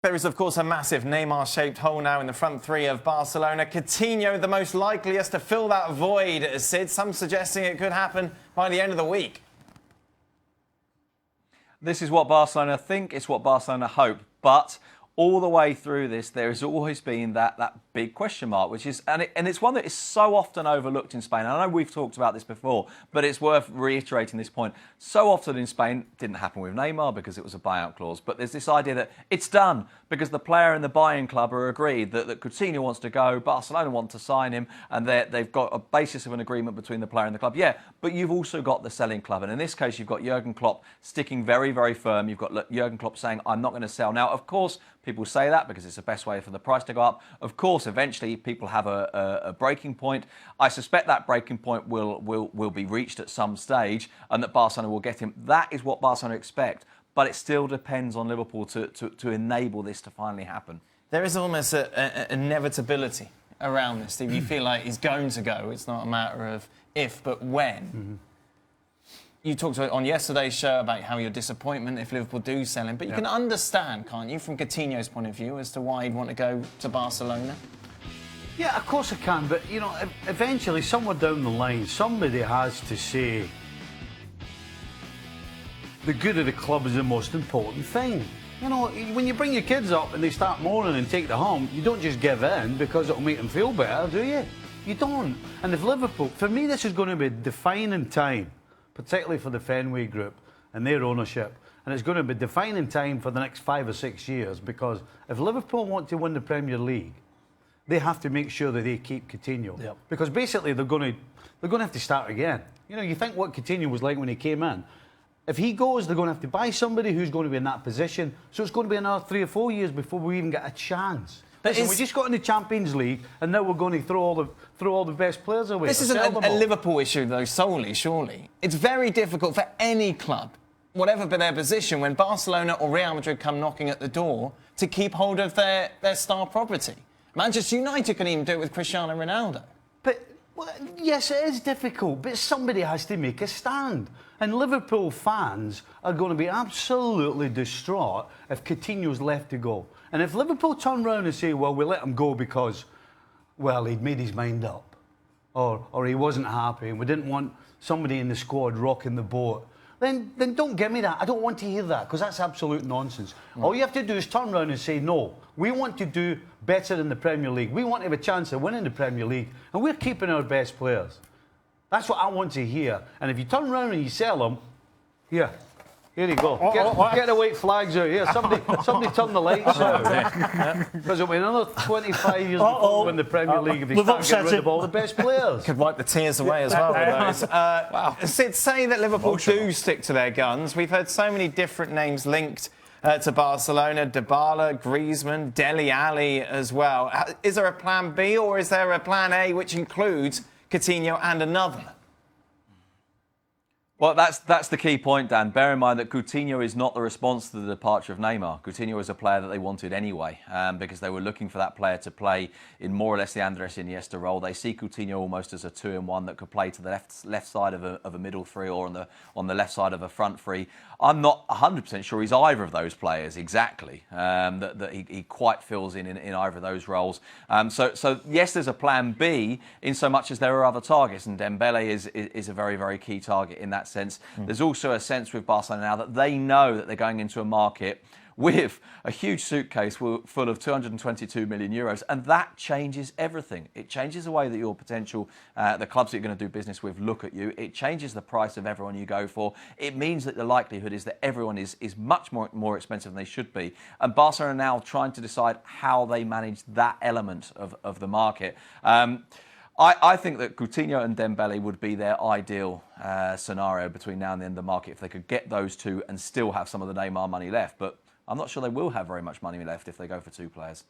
There is, of course, a massive Neymar-shaped hole now in the front three of Barcelona. Coutinho, the most likeliest to fill that void, Sid. Some suggesting it could happen by the end of the week. This is what Barcelona think, it's what Barcelona hope, but all the way through this, there has always been that big question mark, which is, and it's one that is so often overlooked in Spain. I know we've talked about this before, but it's worth reiterating this point. So often in Spain, it didn't happen with Neymar because it was a buyout clause, but there's this idea that it's done because the player and the buying club are agreed that Coutinho wants to go, Barcelona want to sign him, and they've got a basis of an agreement between the player and the club. Yeah, but you've also got the selling club, and in this case, you've got Jurgen Klopp sticking very, very firm. You've got Jurgen Klopp saying, I'm not going to sell. Now, of course, people say that because it's the best way for the price to go up. Of course, eventually people have a breaking point. I suspect that breaking point will be reached at some stage and that Barcelona will get him. That is what Barcelona expect. But it still depends on Liverpool to enable this to finally happen. There is almost an inevitability around this, Steve. You feel like he's going to go. It's not a matter of if, but when. Mm-hmm. You talked on yesterday's show about how your disappointment if Liverpool do sell him, but you can understand, can't you, from Coutinho's point of view, as to why he'd want to go to Barcelona? Yeah, of course I can, but, you know, eventually, somewhere down the line, somebody has to say the good of the club is the most important thing. You know, when you bring your kids up and they start moaning and take the hump, you don't just give in because it'll make them feel better, do you? You don't. And if Liverpool, for me, this is going to be a defining time, particularly for the Fenway Group and their ownership. And it's going to be a defining time for the next 5 or 6 years, because if Liverpool want to win the Premier League, they have to make sure that they keep Coutinho. Yep. Because basically they're going to have to start again. You know, you think what Coutinho was like when he came in. If he goes, they're going to have to buy somebody who's going to be in that position. So it's going to be another 3 or 4 years before we even get a chance. But listen, we just got in the Champions League, and now we're going to throw all the best players away. This isn't a Liverpool issue, though, solely, surely. It's very difficult for any club, whatever be their position, when Barcelona or Real Madrid come knocking at the door, to keep hold of their star property. Manchester United can even do it with Cristiano Ronaldo. But, well, yes, it is difficult, but somebody has to make a stand. And Liverpool fans are going to be absolutely distraught if Coutinho's left to go. And if Liverpool turn round and say, well, we let him go because, well, he'd made his mind up, or he wasn't happy and we didn't want somebody in the squad rocking the boat, then don't give me that. I don't want to hear that, because that's absolute nonsense. All you have to do is turn around and say, no, we want to do better in the Premier League. We want to have a chance of winning the Premier League, and we're keeping our best players. That's what I want to hear. And if you turn around and you sell them, here you go. Get the white flags out here. Somebody turn the lights out. Because it'll be another 25 years before we win the Premier League if they start getting rid of all the best players. Could wipe the tears away as well with those. Wow. Sid, say that Liverpool do stick to their guns. We've heard so many different names linked to Barcelona: Dybala, Griezmann, Dele Alli as well. Is there a plan B, or is there a plan A which includes Coutinho and another? Well, that's the key point, Dan. Bear in mind that Coutinho is not the response to the departure of Neymar. Coutinho is a player that they wanted anyway, because they were looking for that player to play in more or less the Andres Iniesta role. They see Coutinho almost as a 2-in-1 that could play to the left side of a middle three, or on the left side of a front three. I'm not 100% sure he's either of those players exactly, that he quite fills in either of those roles. So yes, there's a plan B in so much as there are other targets, and Dembele is a very, very key target in that sense. There's also a sense with Barcelona now that they know that they're going into a market with a huge suitcase full of 222 million euros, and that changes everything. It changes the way that your potential, the clubs that you're going to do business with, look at you. It changes the price of everyone you go for. It means that the likelihood is that everyone is much more expensive than they should be. And Barcelona are now trying to decide how they manage that element of the market. I think that Coutinho and Dembele would be their ideal scenario between now and the end of the market if they could get those two and still have some of the Neymar money left. But I'm not sure they will have very much money left if they go for two players.